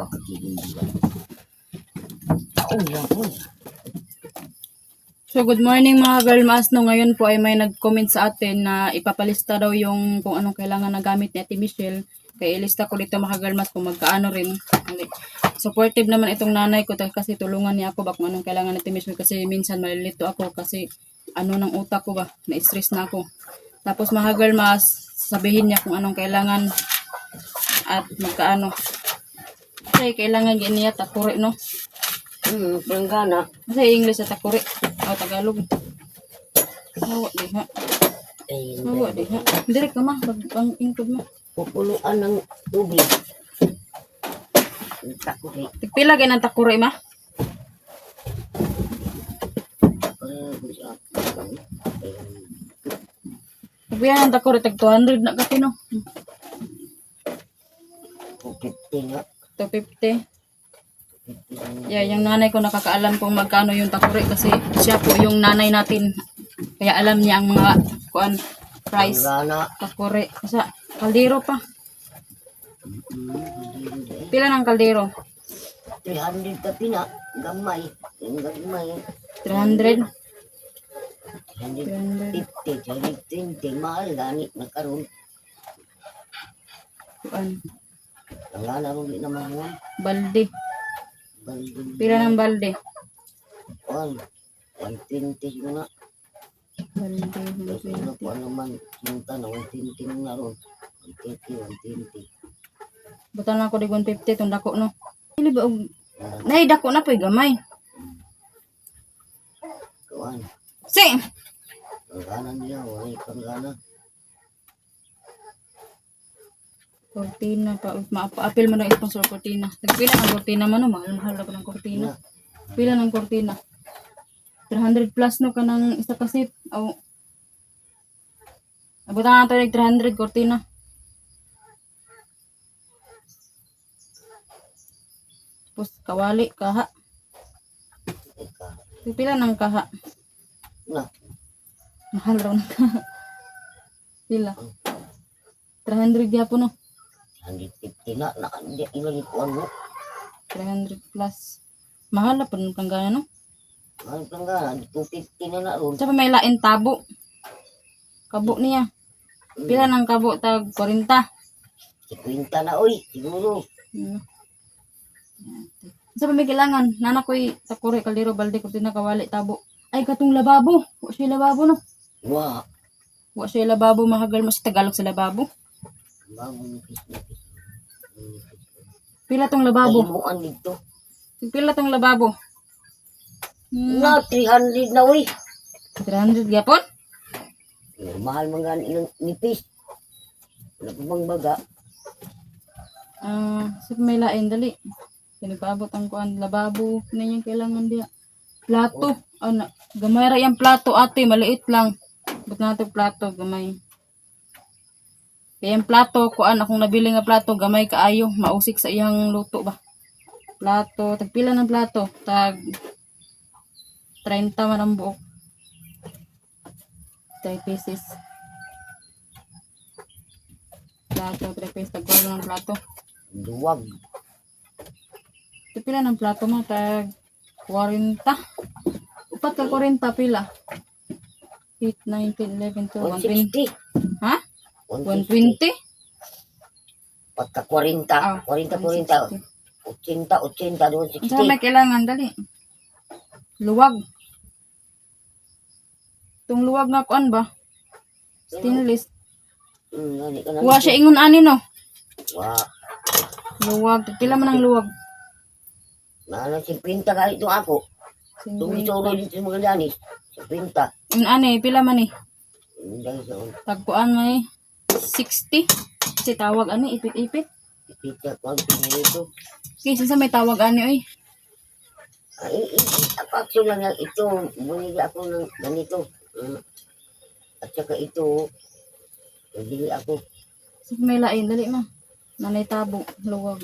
So good morning mga girl mas. No, ngayon po ay may nag-comment sa atin na ipapalista daw yung kung anong kailangan na gamit ni Ate Michelle. Kaya ilista ko dito mga girl mas kung magkaano rin. Supportive naman itong nanay ko kasi tulungan niya ako ba kung anong kailangan ni Ate Michelle kasi minsan malilito ako kasi ano ng utak ko ba, na-stress na ako. Tapos mga girl mas, sabihin niya kung anong kailangan at magkaano. Kasi kailangan ganiya takuri no. Panggana. Kasi English sa takuri. O Tagalog. Hawa di ha. Hawa di ha. Direk ka ma. Ang ingkod mo. Pupuluan ng tubig. Takuri. Tigpila kayo ng takuri ma? Tigpila ng takuri. Tag 200 na kasi no. 250 nga. 250. Yeah, yung nanay ko nakakaalam kung magkano yung takuri kasi siya po yung nanay natin. Kaya alam niya ang mga kuan price. Panggana. Takuri. Kasi kaldero pa. Pila ng kaldero? 300 ka pina. Gamay. Yung gamay. 300. 350. 320. Mahal gani. Nagkaroon. Kuan. Panggana rin di naman mo. Balde. Balde. Pila ng balde? 120 mo na. Balde. Kasi ano po naman. Sinta na 120 na ron. 120. Butan lang ako di 150 itong dako no. Hindi ba nay dako na po gamay. Kuan. Si! Panggana niya. Wala panggana. Cortina pa. Maapa-apil mo na sponsor cortina. Nagpila ng cortina man no. Mahal na pa ng cortina. Pila ng cortina. 300 plus no ka ng isa kasit. O. Abutan nato yung 300 cortina. Tapos kawali, kaha. Pila ng kaha. Na. Mahal raw ng kaha. Pila. 300 ya po no. 150 na. Nakandi. Ilang ikuan mo. 300 plus. Mahal na po ng panggana no. Ang panggana. 250 na na ron. Sa pa may lain tabo. Kabo niya. Pila ng kabo tag 40. 50 na oy. Siguro. Sa pa may kailangan. Nana ko'y takuri, kaldero, balde, cortina, kawali, tabo. Ay katong lababo. Wa siya lababo no. Wow. Wa siya lababo mga girl. Mas Tagalog sa lababo. Pila tong lababo? Dalimuan dito. Pila tong lababo? Na, 300 na uy. 300 yapon? Mahal man gani ilang nipis. Wala pa bang baga. Sa may lain, dali. Pinagpaabot ang kuan, lababo. Na yung kailangan diya. Plato. Gamay ra yung plato ate, maliit lang. Ba't natin plato, gamay. Kaya yung plato, kuan akong nabili nga plato, gamay kaayo. Mausik sa iyang luto ba. Plato, tagpila ng plato. Tag 30 man ang buok. 3 pieces. Plato, 3 pieces. Tagpila ng plato. Duwag. Pila ng plato mo, tag 40. Upat ka 40, pila. 8, 9, 10, 11, 12, 120. 160. Ha? 120? Pagka 40. 40. 80, 260. Saan may kailangan, dali. Luwag. Itong luwag na kuan ba? Stainless. Kuha siya ingon ani no? Wow. Luwag. Pila man ang luwag? Nana, 50 ka ito ako. Tumisoro dito sa mga danis. 50. Yung ani, pila man eh? Dahil sa Tagpuan may 60. Kasi tawag ani, ipit-ipit. ipita ko ang pinito. Kasi sa may tawag ani oy. Apakso lang yan ito. Bumili ako ng ganito. At saka ito. Bumili ako. Sa may lain, dali ma. Nanay tabo, luwag.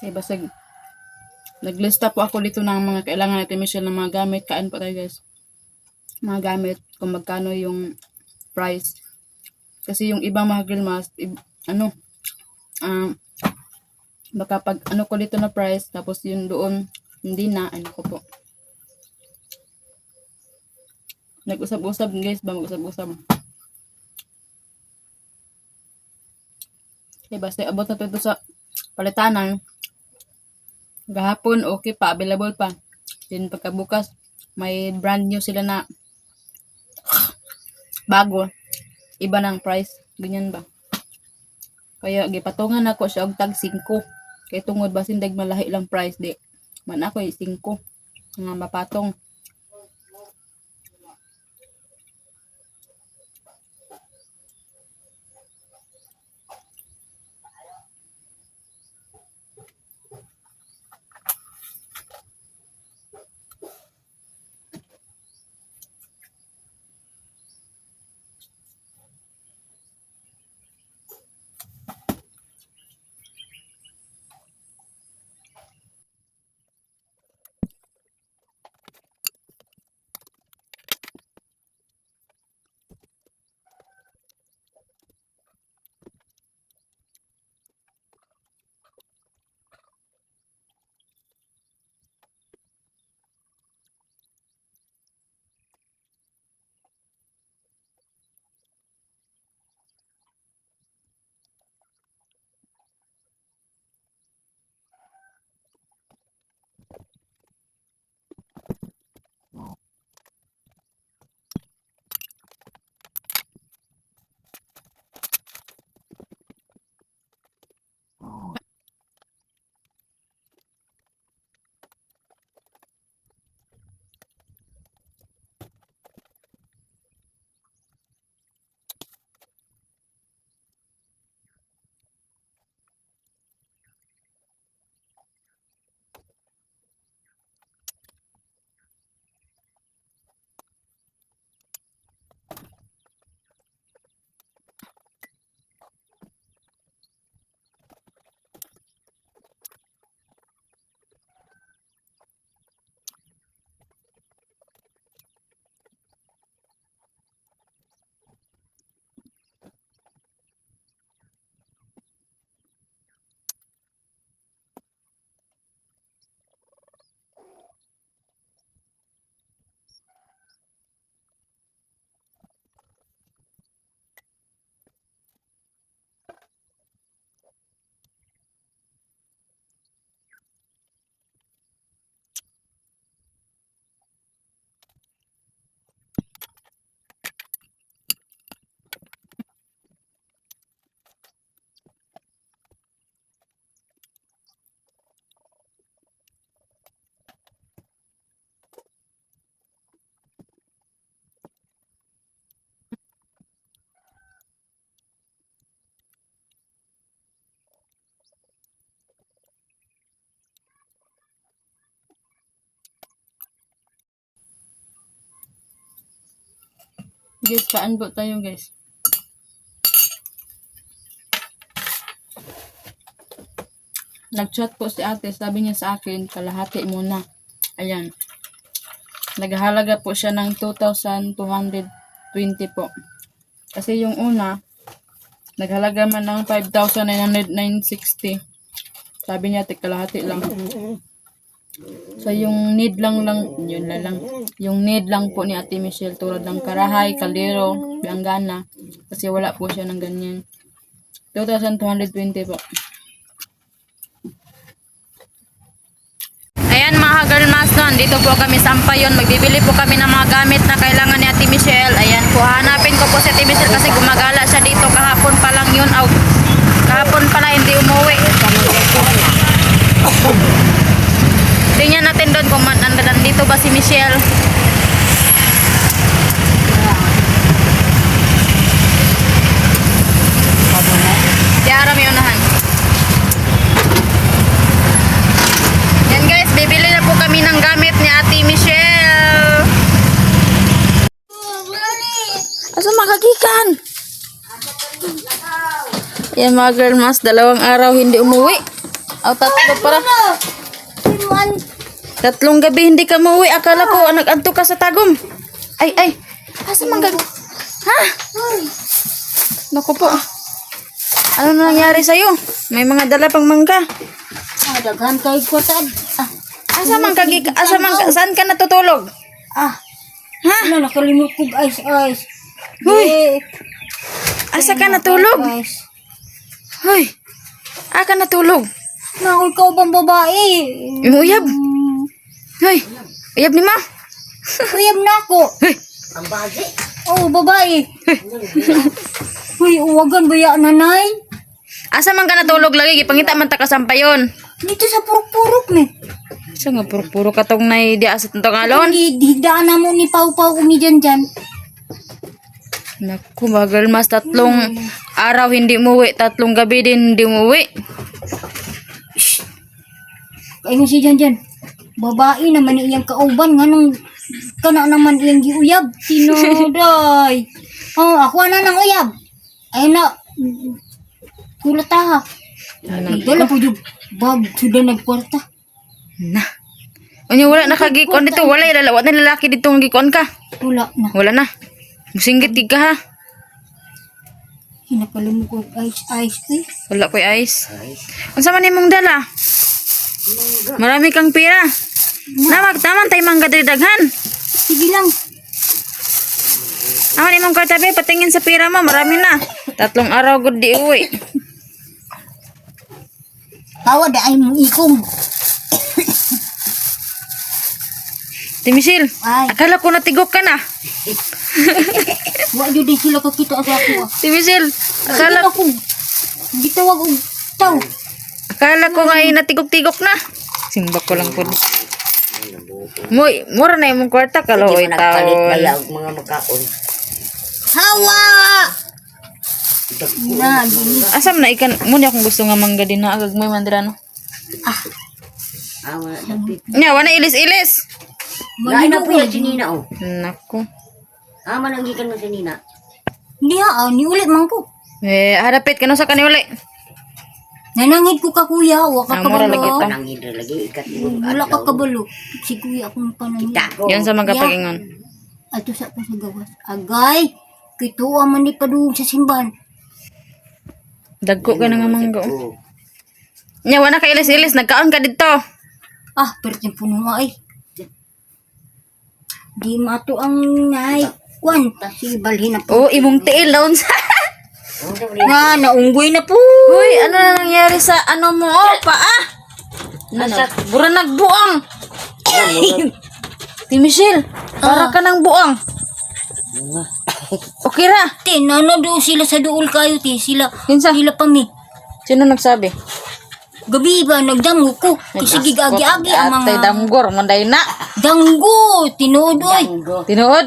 Okay, basag naglista po ako dito ng mga kailangan natin Michelle ng mga gamit. Kain po tayo guys. Mga gamit kung magkano yung price. Kasi yung ibang mga grill mask, ano, um, baka pag ano ko dito na price, tapos yun doon, hindi na, ano ko po. Nag-usap-usap guys ba, mag-usap-usap. Okay, basta abot na to ito sa palitanan. Gahapon, okay pa, available pa. Then pagkabukas, may brand new sila na bago. Iba ng price. Ganyan ba? Kaya gipatungan ako siya og tag 5. Kay tungod ba sindag malahi lang price di. Man ako 5 nga mapatong. Guys, kaan po tayo guys. Nag-chat po si ate, sabi niya sa akin, kalahati muna. Ayan. Naghahalaga po siya ng 2,220 po. Kasi yung una, naghalaga man ng 5,960. Sabi niya, kalahati lang. So, yung need lang, yun na lang. Yung need lang po ni Ate Michelle, tulad ng karahay, kaldero, bianggana. Kasi wala po siya ng ganyan. 2,220 po. Ayan mga girlmas, no, dito po kami sa Ampayon. Magbibili po kami ng mga gamit na kailangan ni Ate Michelle. Ayan po, hanapin ko po si Ate Michelle kasi gumagala siya dito. Kahapon pa lang yun. Kahapon pala hindi umuwi. Tingnan natin doon kung nandito ba si Michelle. Si Ara may unahan. Yan guys, bibili na po kami ng gamit ni Ate Michelle. Asa makagikan? Yan mga girl mas, 2 araw hindi umuwi. O tatlo para. 3 gabi hindi ka umuwi. Akala ko nag-anto ka sa tagom. Ay. Asa man ha? Naku po. Ano nangyari sa'yo? May mga dala pang mangga. Daghan kay ko tad. Saan ka natutulog? Ah, Ha? ano nakalimot ko ice. Hoy. Asa ka natulog? Hoy. Ka natulog. Na ikaw bang babae? Uyab. Hoy. Uyab ni ma. Uyab na ako. Hoy. Ang babae? Oh, babae. Uy, uwagan ba ya nanay? Asa man ka natulog lagi? Gipangita man ta kasampayon. Dito sa purok-purok me. Sa nga puro katong nay di asa tong alon. Di daan na mo ni Pau-Pau umi dyan. Naku, bagal mas 3 araw hindi umuwi, 3 gabi din hindi umuwi. Kayo si dyan. Babae naman iyang kauban. Nganong kana naman iyang giuyab. Tinoday. Oh, ako na ng uyab. Ay na. Kulat ha. Dala po yung bag. Sudah nagkwarta. Na. Unya wala nakagikon dito, wala na lalaki dito ng gikon ka. Wala na. Wala na. Musinggit ka ha. Hinapalimo ko ice eh. Wala ko'y ice. Unsa man imong dala? Marami kang pira. Taman tay mangga diri daghan. Sige lang. Aman imong kartabe patingin sa pira mo, marami na. 3 araw gud di uwi. Tawa da ay mong ikong. Ti Michelle, Ay. akala ko natigok ka na. Wa jud di sila kakita sa ako. Ti Michelle, Akala ko. Gitawag og taw. akala ko nga natigok-tigok na. Simbak ko lang po. Mura na imong kwarta kaloy Nagpalit taon. baya og mga makaon. Hawa! Na, gini. Asam na ikan muna akong gusto nga mangga din na agag may mandira no. Wala dapit. Nya wala ilis-ilis. Lain na po yan si Nina oh. Nako. Mananggikan mo si Nina. Hindi ni ulit man ko. Harapit kano sa kaniuli. Nanangid ko ka kuya, wa ka Mura lagi kabalo. ta. Nanangid lagi ikat wala ka kabalo. Si kuya akong panangid. Yan sa mga pagingon. Ato sa pa sa gawas. Agay, kito man ni padung sa simbahan. Dagko ka na nga mangga. Nya wala ka ilis-ilis, nagkaon ka dito. Pero puno nga ay. Di mato ang ngay. Kwan, si balhin na po. Oh, imong tiil daw sa. Nga, naunggoy na po. Uy, ano na nangyari sa ano mo? Paa. Bura nagbuang. Ti Michelle, para ka ng buang. Okay ra. Nano do sila sa duol kayo, sila. Kinsa? Sila pa mi. Sino nagsabi? Gabi ba, nagdango ko. Kasi gigagi-agi ang Atay mga... damgor, manday na. Danggo! Tinood oy. Tinuod?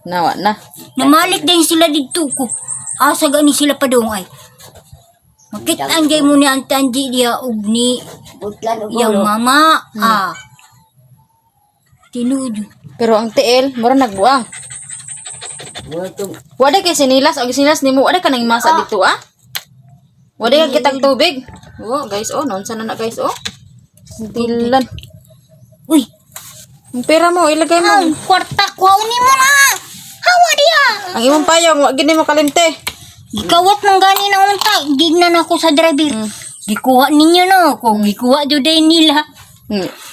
Nawa na. Namalik din sila dito ko. Asa gani sila pa doon ay. Makitaan jay mo ni ang tanji dia ug ni yang mama. Tinood. Pero ang tiil, mura nagbuang. Wala kay sinilas, og sinilas nimo wala ka nang masa dito ah. Wala ka kitang tubig. Oh, guys, oh, nonsa na guys, oh. Dilan. Uy, Ang pera mo ilagay mo. ang kwarta kuhaunin mo na. Hawa diya. Ang imong payong wa gid mo kalimte. Gikawat man gani na unta, dignan ako sa driver. Gikuha ninyo no, kung gikuha jud day nila.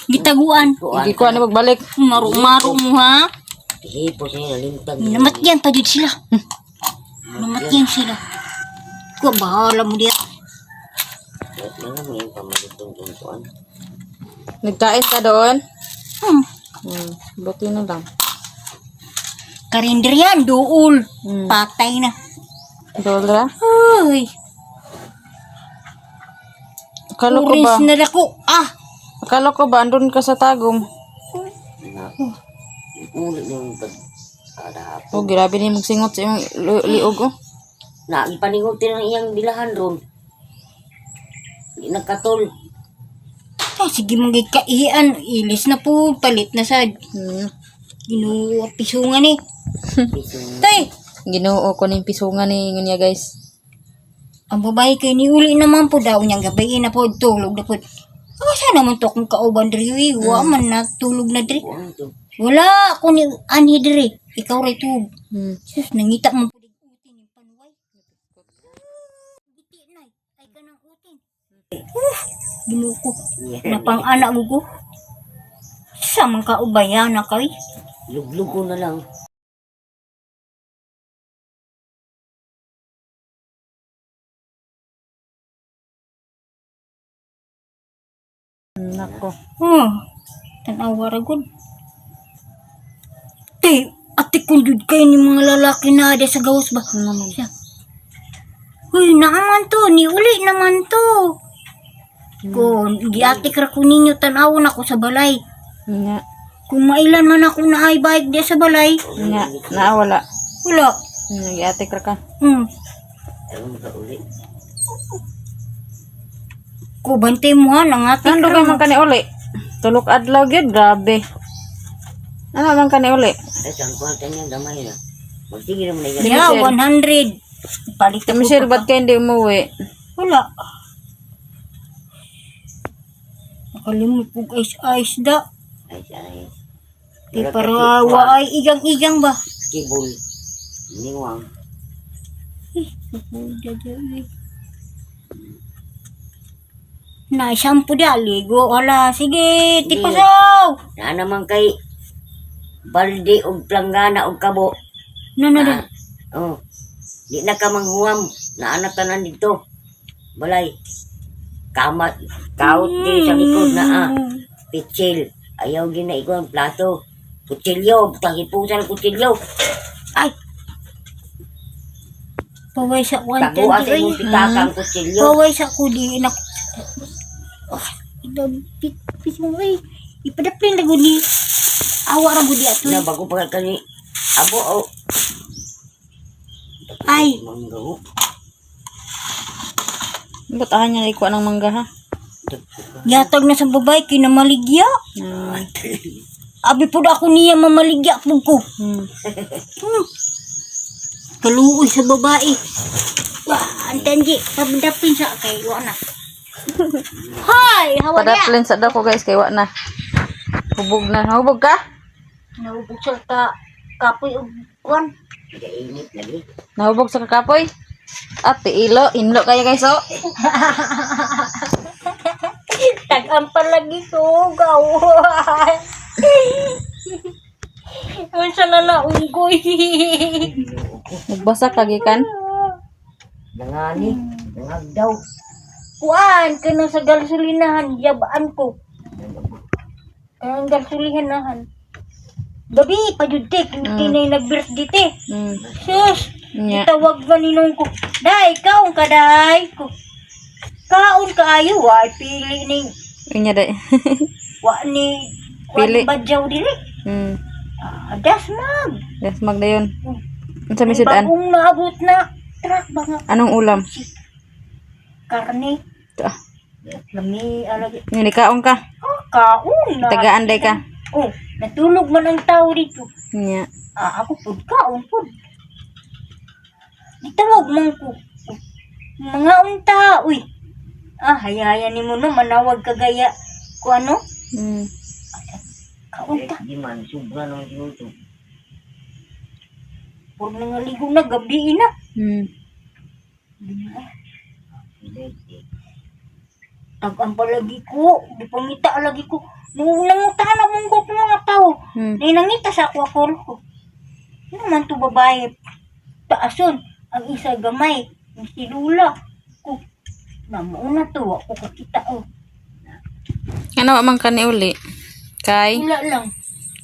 Gitaguan. Hindi ko ano magbalik. Maro-maro mo ha. Ipo siya nalintag. Namatyan pa jud sila. Namatyan sila. Ko bahala mo diya. Mana mo yung pamalitong tungkuan? Nagkain ka doon? Hmm. Buti na lang. Karinder yan, duol. Patay na. Dola? Uy. Akala ko ba? Orange na dako. Ah. Akala ko ba andun ka sa tagom? Ulit yung pag kada hapon. Oh, grabe ni magsingot sa iyong liog oh. Na ipaningutin ang iyang bilahan ron. Di nagkatol. Ah, sige mong kaian. Ilis na po. Palit na sad. Ginuwa pisungan eh. Tay. Ginoo ko ning pisungan ni ngunya guys. Ang babae kay ni uli naman po daw niyang gabi na po. Tulog na po. Asa naman to kung kauban diri. Wa man na tulog na diri. Ano to? Wala ako ni anhi diri. Ikaw ray tug. Sus, nangita mo po utin yung panuway. Giti na. Ay ka ng utin. Ginuko. Napang anak mo ko. Sa mga kaubayan na kay. Luglug ko na lang. Nako. Tanawa ra gud. Te, ate kung jud kay ni mga lalaki na ada sa gawas ba? Siya. Uy, naaman to, ni uli naman to. Kung giatik ra ko ninyo tanawon ako sa balay. Nga. Kung mailan man ako na ay bike di sa balay. Nga. Naawala. Wala. Nag-atik ra ka. Ayaw ka uli. Ko bantay mo ha, nangatik Nando ka man kani uli. Tulok adlaw gyud, grabe. Ano man kani uli? Ay, saan ko ang niya gamay na. Magtigil naman na Yeah, 100. Palit Si ako Michelle, pa. ba't kayo hindi umuwi? Wala. Nakalimut po ice da. Ay, ay. Di para wa ay igang-igang ba? Kibul. Niwang. Na shampoo di aligo. Hala, sige, tipasaw. Na naman kay balde og planggana og kabo. No. Oh. Di na ka manghuam na tanan dito. Balay. Kamat. Kaut di sa likod na pitsil. Ayaw gina ikaw ang plato. Kutsilyo. Tagipusan kutsilyo. Ay. Paway sa kwan. Taguan sa imong pitakang kutsilyo. Paway sa kudi. Pismo ay. Ipadaplin na gudi. Awa ra gudi ato. Na bago pa kani. Abo o. Ay. Manggaw. Ba't ahan niya ikuha ng mangga ha? Yatag na sa babae kinamaligya. Abi po ako niya mamaligya po ko. Kaluoy sa babae. Wah, antanji, pabdapin sa kay na. Hi, hawa niya. Padaplin sa daw ko guys, kay wa na. Hubog na. Hubog ka? Naubog sa kapoy og kwan. Init lagi. Nahubog sa kakapoy? Ate ilo, inlo kayo guys oh. Tag-ampal lagi ko, gawa. Unsa na na unggoy. Nagbasa kagikan? Nangani. Nangagdaw. Kuan kana sa gasolinahan yabaan ko. Ang gasolinahan. Gabi pa jud te kinay nag-birthday te. Sus. Nya. Tawag ba ninong ko? Day, kaon ka day. Kaon ka ayo wa pili ni Inya day. wa ni Pili. badyaw dili. Dasmag. Yes, magdayon. Unsa mi sudan? Bagong naabot na truck ba nga Anong ulam? karne. Ah, Lami alagi. ngini kaong ka. Kaon na. Tagaan day ka. Oh, natulog man ang tao dito. Nya. Ako pud kaon pud. Gitawag man ko. Mga unta, uy. Hayaya ni mo no, manawag kagaya ko ano? Hmm. Kaunta. Di man, sobra nang ginuto. Huwag na nga ligo na, gabi na. Hmm. Tagaan pa lagi ko, di pangita lagi ko. Nung nangutahan na mong ko ng mga tao, Hmm. nangita sa aquafor ko. Ano naman to babae? Taason, ang isa gamay, ang silula. Ko, namuuna to, ako kakita oh. Ano man kani uli? Kay? Wala lang,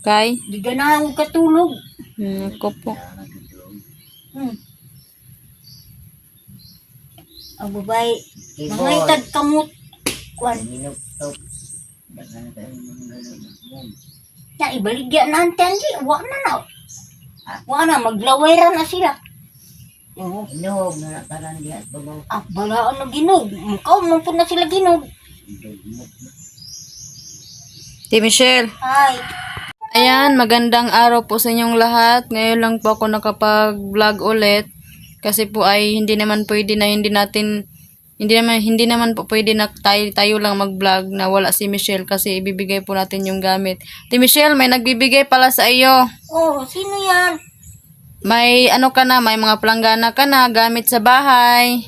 Kay? di na ako katulog. Ako po. Ang babae, Keyboard. mga itad kamot. Kwan, Minuptop. Dagan tayo mga ganun. na ibaligya na ang tandi, wala na na. Wala na, maglawera na sila. Oo. Inuhog na nakaran diha sa babaw. Balaan na ginog. Mukaw mo po na sila ginog. Ti Michelle. Ay, Ayan, magandang araw po sa inyong lahat. Ngayon lang po ako nakapag-vlog ulit. Kasi po ay hindi naman pwede na hindi naman po pwede na tayo lang mag-vlog na wala si Michelle kasi ibibigay po natin yung gamit. Ti Michelle, may nagbibigay pala sa iyo. oh, sino yan? May ano ka na, may mga planggana ka na, gamit sa bahay.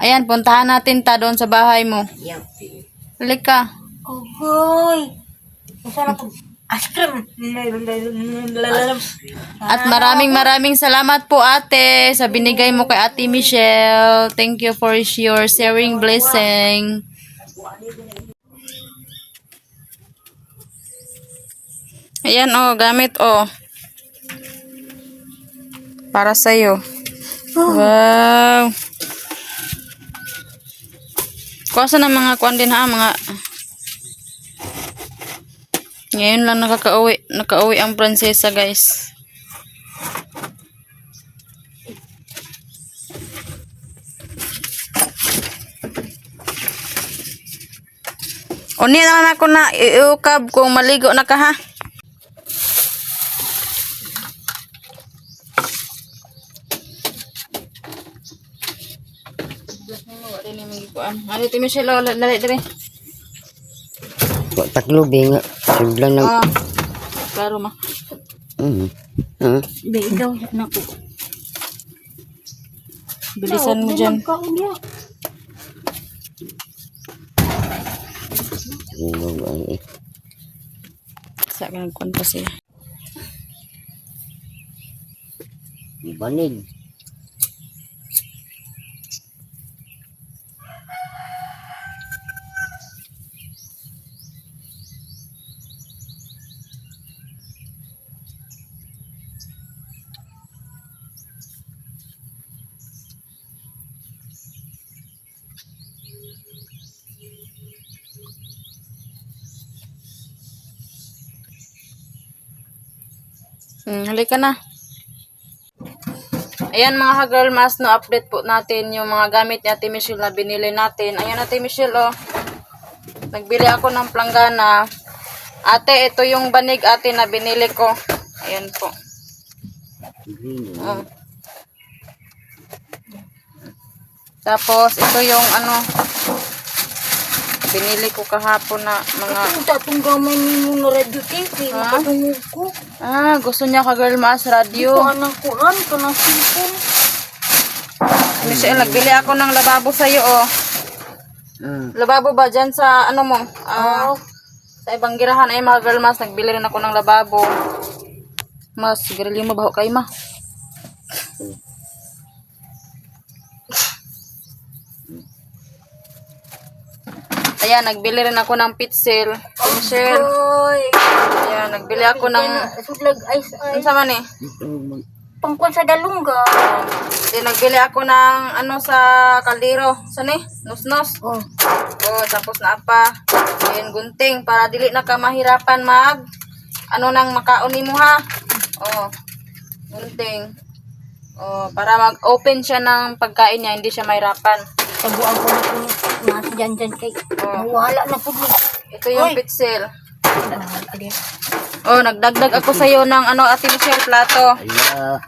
Ayan, puntahan natin ta doon sa bahay mo. Yan. Halika. Ogoy. Masarap po. Ice cream. At maraming salamat po ate sa binigay mo kay Ate Michelle. Thank you for your sharing blessing. Ayan oh, gamit oh. Para sa'yo. Wow. Kuwasa ng mga kuwan din ha, mga... Ngayon lang nakauwi ang prinsesa guys. Uni naman ako na iukab kung maligo na ka ha. Ano ti Michelle, lali dire. Taklubi nga. Suglan lang. Ah. Klaro ma. Be, ikaw na po. Bilisan mo dyan. Sa akin nagkuhan pa siya. Ibanig. Halika na. Ayan mga ka-girl mas, no, update po natin yung mga gamit ni Ate Michelle na binili natin. Ayan Ate Michelle, oh. Nagbili ako ng planggana. Ate, ito yung banig ate na binili ko. Ayan po. Oh. Tapos, ito yung ano, binili ko kahapon na mga... Ang tatong gamay ni mo na radio TV. Ha? Makatungog ko. Gusto niya ka-girl mas radio. Ito anang kuran, ito ng cellphone. Michelle, nagbili ako ng lababo sa'yo, oh. Lababo ba dyan sa ano mo? Sa ibang girahan ay mga girl mas, nagbili rin ako ng lababo. Mas, sigarilyo mo baho kay ma. Ayan, nagbili rin ako ng pitsil. Michelle. Oy. Ayan, nagbili ako ng... Sudlag ice Ano ice. sa man eh? Pangkwan sa dalungga. Ayan, nagbili ako ng ano sa kaldero. Saan eh? Nus-nus. Oh. Oh, tapos na pa. Ayan, gunting. Para dili na ka mahirapan mag... Ano nang makaon mo ha? Oh, gunting. Oh, para mag-open siya ng pagkain niya, hindi siya mahirapan. Taguan ko na po nasa dyan kay. Wala na po. Ito yung Oy. pitsil. Oh, nagdagdag ako sa'yo ng ano, Ate Michelle, plato. Ala.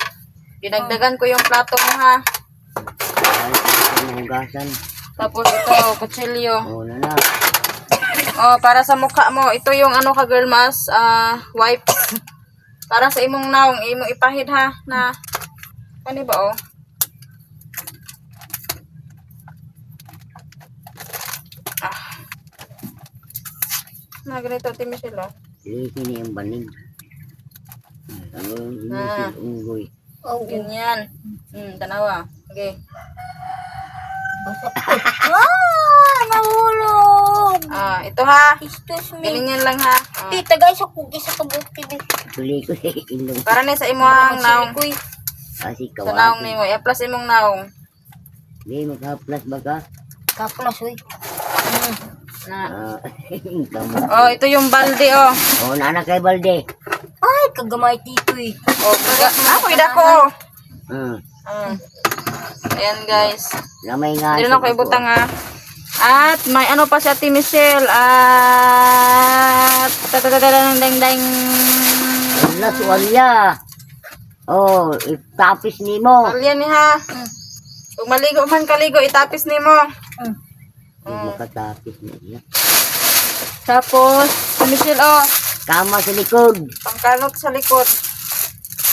Dinagdagan ko yung plato mo ha. Ay, ito ng hugasan. Tapos ito, kutsilyo. Oo na na. Oh, para sa mukha mo, ito yung ano ka girl mas, wipes. Para sa imong naong, imong ipahid ha, na, ano ba oh? Na, ganito, Ate Michelle oh. Lilisin niya yung banig. Ano yung Ah. unggoy. Oh, Ganyan. Tanawa. Okay. Nahulog. Ito ha. Excuse me. Ganyan lang ha. Tita guys, ako gisa ka buti di. Tuloy ko sa ilong. Para na sa imong naong. Kasi Sa naong kawati. nimo, i-plus imong naong. Hindi, magka-plus ba ka? Kaplas oy. Na. Kamu. Oh, ito yung balde oh. Oo, naanak kay Balde. Ay, kagamay tito eh. Oh, ako idako. Hmm. Ayan guys. Lamay nga. Dito na ko ibutang ha. At may ano pa si Ate Michelle. At tatatatarang dang dang. Wala, suwalya. Oh, itapis ni mo. Alyan ni ha. Kung maligo man kaligo, itapis ni mo. Makatapis na niya. Tapos, Ate Michelle oh. Kama sa likod. Pangkalot sa likod.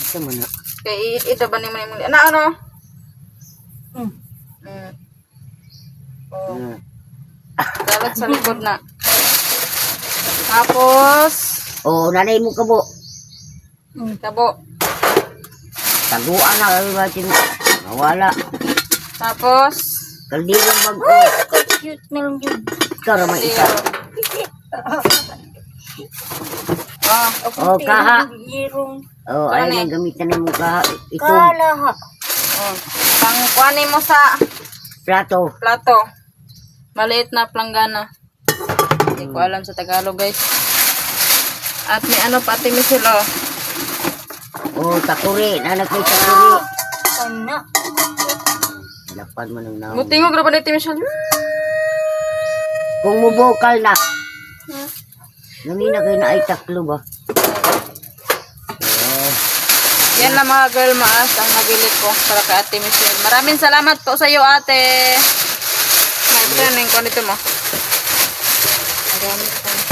Ito mo na. Kaya ito ba ni mo ni ano? Oh. Hmm. Kalot sa likod na. Tapos, Oh, nanay mo kabo. tabo. Taguan na kayo ba sin nawala. Tapos, Kaldirong bago. Cute na lang yun. Ikaw naman isa. Oh, kaha. Yerong. Oh, Ano ayun eh? ang gamitan mo kaha. Ito, Kalaha. pangkuhanin mo sa plato. plato. Maliit na planggana. Hindi ko alam sa Tagalog guys. At may ano pa Ate Michelle oh. Oh, takuri. Nanak kay takuri. Sana. Lapan mo ng naong. Buti mo grabe Ate Michelle. Kung mubukal na. Nangina kayo na ay taklo ba? Yan lang mga girl maas ang nabili ko para kay Ate Michelle. Maraming salamat po sa iyo ate. Ay, buti na yung dito mo. Maraming salamat.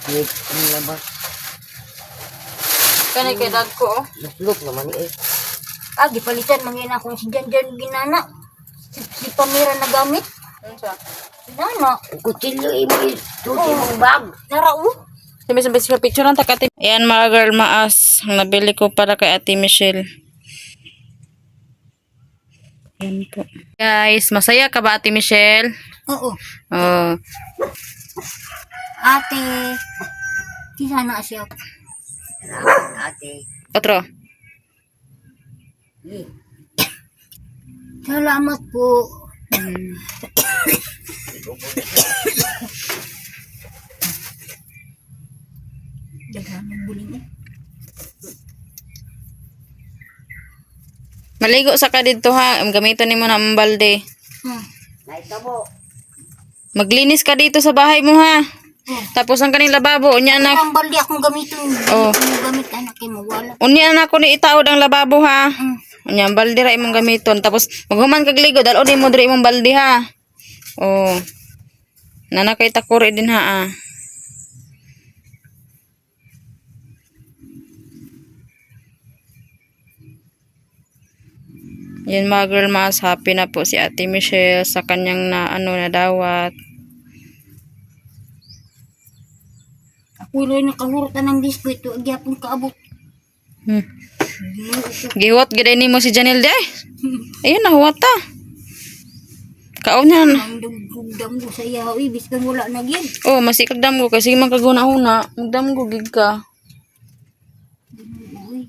Wait, ang labas. Kani kay dad ko oh. Naslok naman eh. Ah, gipalitan mangina akong si Janjan ginana. Si Pamira na gamit. Ano siya? Nana. Kutsilyo mo eh. Tuti mong bag. Narao. Sabi sa picture ng Ate. Ayan mga girl maas. Ang nabili ko para kay Ate Michelle. Ayan po. Guys, masaya ka ba Ate Michelle? Oo. Oh. Ate. Kisa na siya. Ate. Otro. Salamat po. Daghan ng buling eh. Maligo sa ka dito ha. Gamiton nimo na ang balde. Naita mo. Maglinis ka dito sa bahay mo ha. Tapos ang kaning lababo, unya anak. Ang balde akong gamitin. Oh. Ang gamit anak kay mawala. Unya anak ko ni itaod ang lababo ha. Unya ang balde ra imong gamiton. Tapos maghuman kag ligo, dalon nimo diri imong balde ha. Oh. Nana kay takuri din ha ah. Yan mga girl mas happy na po si Ate Michelle sa kanyang na dawat. Ako rin nakahurutan ng biskuit. Ito, agyapon kaabot. Gihuwat gid ni mo si Janelle day. Ayun nahuwat ta. Kaon yan. Ang dugdam ko sa iyaw. Ibis kang wala na gyan. Oh, masikag dam ko kasi magkaguna-una. Magdam ko gig ka. Uy.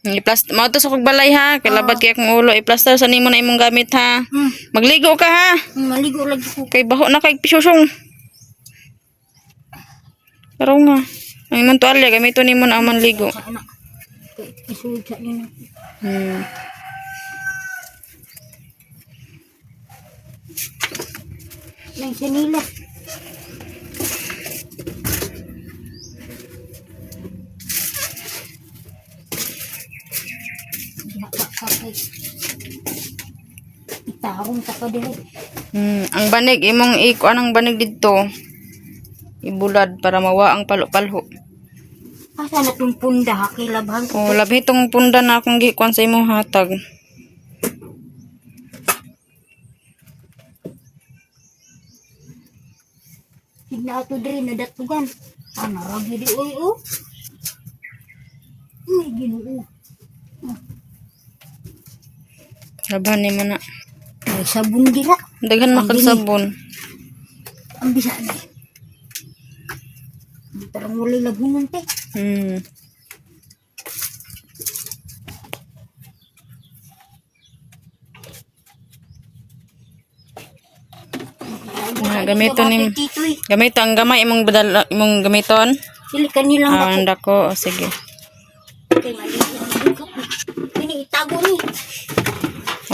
I-plaster mo to sa kagbalay ha. Kalabad kay akong ulo. I-plaster sa nimo na imong gamit ha. Magligo ka ha. Maligo lagi ko. Kay baho na kay pisusong. Pero nga. Ang imong tuwalya gamiton nimo na ang manligo. Sa anak. Isuod sa nino. May sinilas. Itarong ta pa dire. Ang banig imong ikuan ang banig didto. Ibulad para mawa ang palo-palho. Asa na tong punda kilabhan ko. O labi itong punda na akong gikuan sa imong hatag. Tigna ato dire na datugan. Ana ra gid oy oh. Uy, Ginoo. Laban ni mo na. Ay sabon dira. Daghan na kag sabon. Ang bisa na. Tarang wala lagunan te. Gamiton ni Titoy. gamito ang gamay imong badala imong gamiton. Dili kanilang Ah, dako. anda ko. O, sige. Kay mali. Ini itago ni.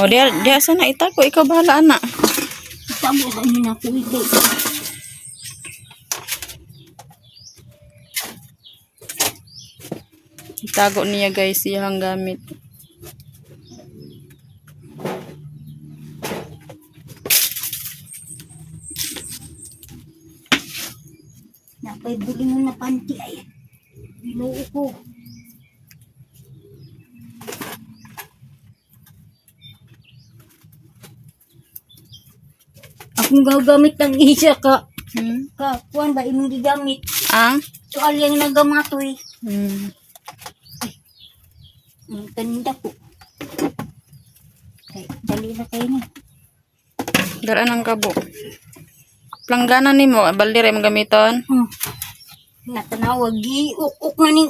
O, diya sana itago. Ikaw bahala, anak. Itago sa inyo na ko ito. Itago niya, guys, iyang gamit. Napay buli mo na panty ay. Ginoo ko. Akong gagamit ng isa ka. Kuan ba imong gigamit? Ah? So alyang nagamatoy. Ang tanda ko. Ay, dali na kayo ni. Daraan ang kabo. Planggana ni mo. Baldire mong gamiton. Natanawag, giuk-uk na ni.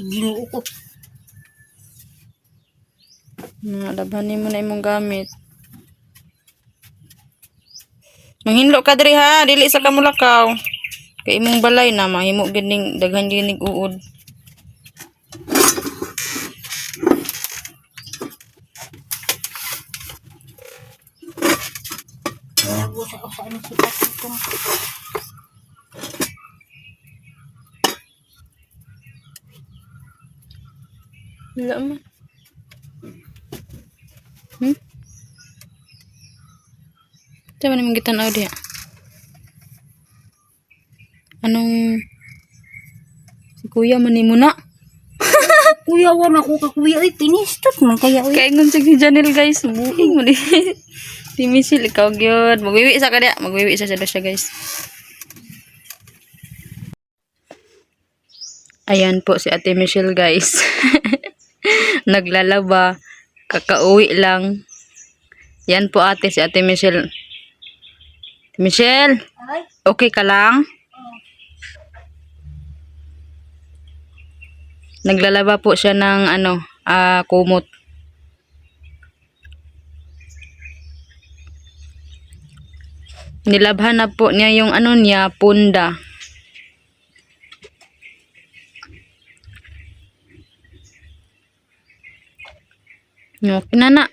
Ginoo ko. Labanin mo na imong gamit. Manghinlo ka diri ha. Dili sa kamulakaw. Kay imong balay na. Mahimo gining daghan gining uod. Nago sa usa ni kita kung Wala man. Diba naman gitanaw diya? Anong... Si kuya man ni mo na. kuya wan ako ka kuya ay pinistot man kaya oy. Kaingon si Janel, guys. Buing mo di. Si Michelle, ikaw gyud. Magwiwi sa kada. Magwiwi sa siya, guys. Ayan po si Ate Michelle, guys. Naglalaba. Kakauwi lang. Yan po ate, si Ate Michelle. Michelle, Ay, okay ka lang? Naglalaba po siya ng kumot. Nilabhan na po niya yung niya, punda. Okay na na.